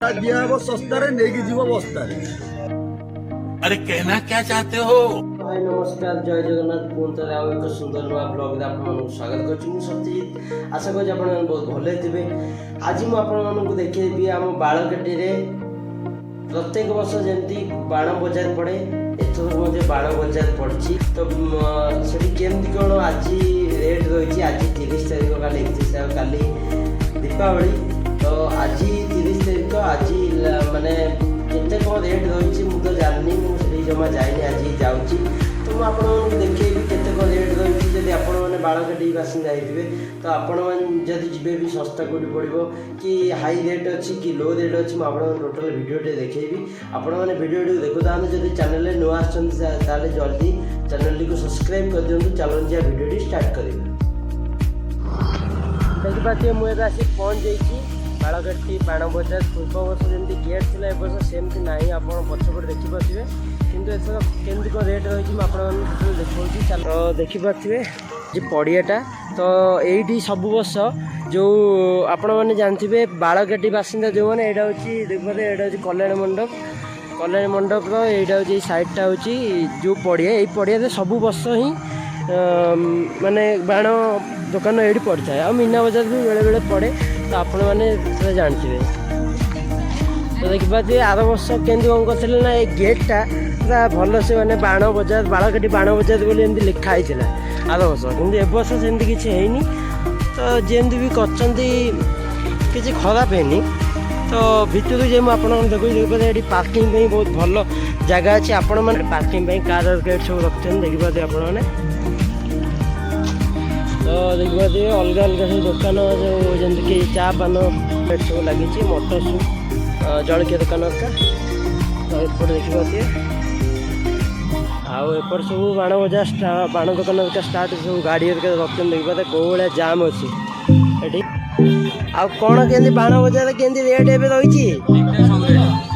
दिया वो सस्ता नहीं जीव बस्ता। अरे कहना क्या चाहते हो? हाय नमस्कार जय जगन्नाथ पुणी आउ एक सुंदर नुआ ब्लॉग आपको स्वागत करुँ सत्यजित आशा करुँ आप बहुत भले थे। आज मुझे देखी आम बालकाटी प्रत्येक वर्ष जमी बाण बजार पड़े एथर बाण बजार पड़ी तो केमती कौन आज रेट रही आज 30 तारीख का 31 तारीख का दीपावली तो आज 30 तारीख आज माने केते कौन रेट रही मुझे जानी मुझे जमा जाए आज जाऊँगी तो मुझे आपको देखी केते कौन रेट रही जब आपने बालकाटी बासिंदा होते तो आपड़ी जी भी सस्ता कौटी पड़ो कि हाई रेट अच्छी कि लो रेट अच्छी मुझे टोटाल भिडियोटे देखी आपण मैंने भिडियो देखु था जब चैनल नुआ आसते जल्दी चैनल को सब्सक्राइब कर दिखाँ चलते भिडियो स्टार्ट कर देखिए मुझे आसिक पहुँच जाइए बालकाटी बाण बजार पूर्व वर्ष जमी गेट थी ए वर्ष सेमती ना आप पछपटे देखिपे कितु एथर केमती कौन रेट रही मुझे देखा तो देखिपे जी पड़ियाटा तो यही सब वर्ष जो आपण मैंने जानते बालकाटी बासिंदा जो मैंने यहाँ हूँ देखिए यहाँ हूँ कल्याण मंडप यहाँ साइडटा हूँ जो पड़िया यही पड़िया सब वर्ष ही माने बाण दुकान ये पड़ी था आ मीना बजार भी बेले बेले पड़े तो आपण मैंने जानते तो देखिए आर वर्ष केमती कौन करते ना ये गेटा पूरा भल से मैंने बाण बजार बालकाटी बाण बजार बोली एमती लिखाई था आर वर्ष कि ए वर्ष सेमती किसी है तो जमी भी कर खराब है तो भितर जे मुझे देखिए ये पार्किंग बहुत भल जगह अच्छे आपण मैंने पार्किंग कार गेट सब रखते देखिए आपण तो देखिए अलग अलग सब दुकान जो जमी कि चा पान पेट सब लगी मोटर सूप जलखिया दुकान का तो एपटे देखिए आउट सब बाण बजार बाण दुकान स्टार्ट सब गाड़ी रखते देखिए कौ भाया जाम अच्छी ये आ कौन के बाण बजार के रेट ए रही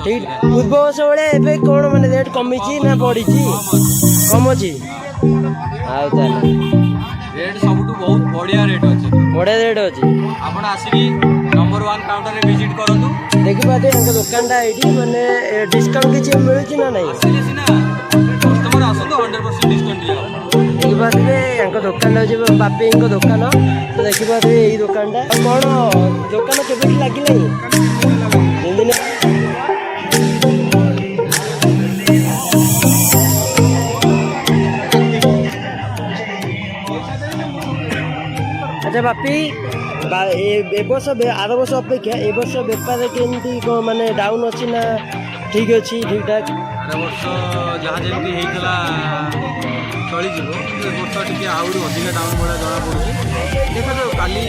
ठीक पूर्व वर्ष भाया कौन मैंने रेट कमी ना बढ़ी कम अच्छी रेट सब बहुत बढ़िया रेट अच्छे बढ़िया रेट अच्छी आपण आसिकी नंबर 1 काउंटर रे विजिट करंतु देखिए दुकानटा ये मैंने डिस्काउंट किसी मिलूँ ना नहीं कस्टमर आसतो 100% डिस्काउंट दिया देखिए दुकान हूँ बापी दुकान तो देखिए यही दुकानटा कौन दुकान के लगे अच्छा बापी ए वर्ष आर वर्ष अपेक्षा ए वर्ष बेपार केमती माने डाउन अच्छी ना ठीक अच्छी ठीक ठाक आर वर्ष जहाँ जमी होता चली वर्ष टी आहरी अधिक डाउन भाया जना पड़ी देखा जाओ काली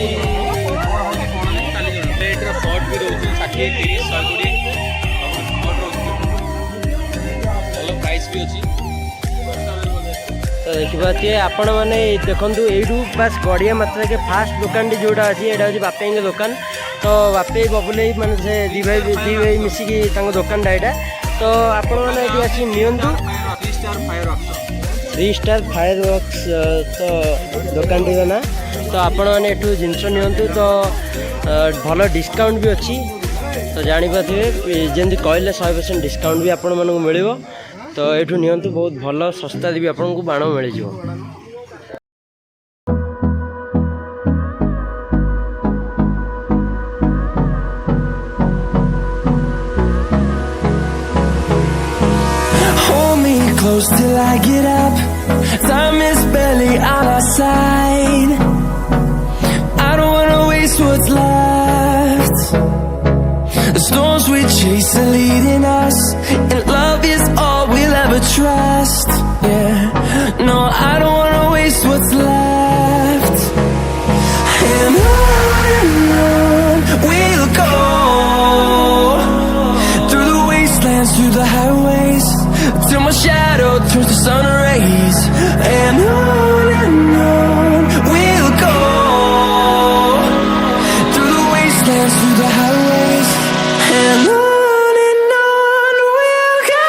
रेट्र सर्ट भी रोचे 60 30 120 प्राइस भी अच्छी तो देखिए आपण मैंने देखूँ यू बास गड़िया मात्रा के फास्ट दुकान जोड़ा अच्छी यहाँ हूँ बापी दुकान तो बापी बबुल मैंने से दी भाई मिसिकी दुकानटा यहाँ तो आपण मैंने ये आसिक नियंतु 3 स्टार फायर वर्क्स तो दुकान टी ना तो आपण मैंने ये जिनस नियंतु तो भल डिस्काउंट भी अच्छी तो जापारे जमी कहले 100% डिस्काउंट भी आपण मानक मिल तो ये नियंतु बहुत भल सस्ता भी आपको बाण मिल जाए। Close till I get up. Time is barely on our side. I don't wanna waste what's left. The storms we chase are leading us, and love is all we'll ever trust. Yeah, no, I don't wanna waste what's left. And on we'll go, through the wastelands, through the highways, till my shadow turns to sun rays. And on we'll go, through the wastelands, through the highways. And on we'll go.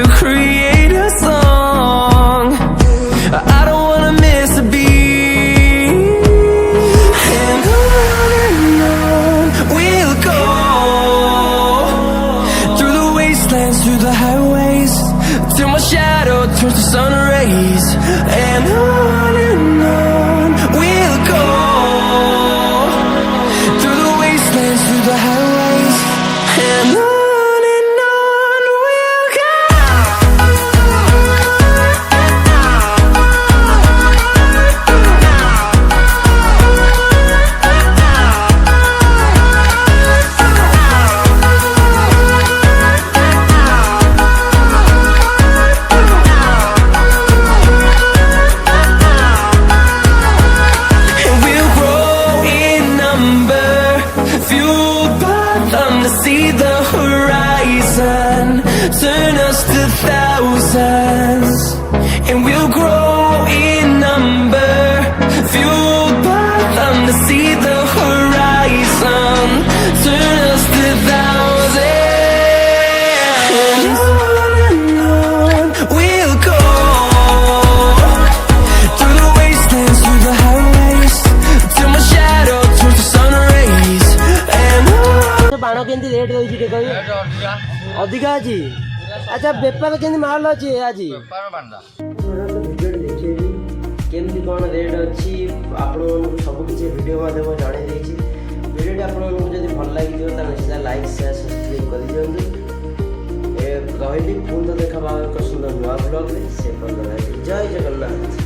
to create a song. I don't wanna miss a beat. And on we'll go, through the wastelands, through the highways, till my shadow turns to sun rays. And on we'll go, through the wastelands, through the highways, and on we'll go. And we'll grow in number, fueled by them to see the horizon, turn us to thousands. And we'll grow in number, fueled by them to see the horizon, turn us to thousands. And on we'll go, through the wastelands, through the highways, till my shadow turns to sun rays. And on ବାଣ କେମିତି rate ରହିଛି ଟିକେ କହିବେ? ଅଧିକା ଅଛି। ଆଚ୍ଛା ବେପାର କେମିତି ମାଲ ଅଛି ଆଜି? ଭିଡ଼ିଓଟି ଦେଖେଇବି କେମିତି କ'ଣ ରେଟ୍ ଅଛି ଆପଣମାନଙ୍କୁ ସବୁ କିଛି ଭିଡ଼ିଓ ମାଧ୍ୟମରେ ଜଣାଇ ଦେଇଛି। ଭିଡ଼ିଓଟି ଆପଣମାନଙ୍କୁ ଯଦି ଭଲ ଲାଗିଥିବ ତାହେଲେ ନିଶ୍ଚିତ ଲାଇକ୍ ସେୟାର ସବସ୍କ୍ରାଇବ୍ କରିଦିଅନ୍ତୁ। ରହିଲି ପୁଣି ତ ଦେଖା ଏକ ସୁନ୍ଦର ନୂଆ ବ୍ଲଗ୍ରେ। ସେ ପର୍ଯ୍ୟନ୍ତ ଜୟ ଜଗନ୍ନାଥ।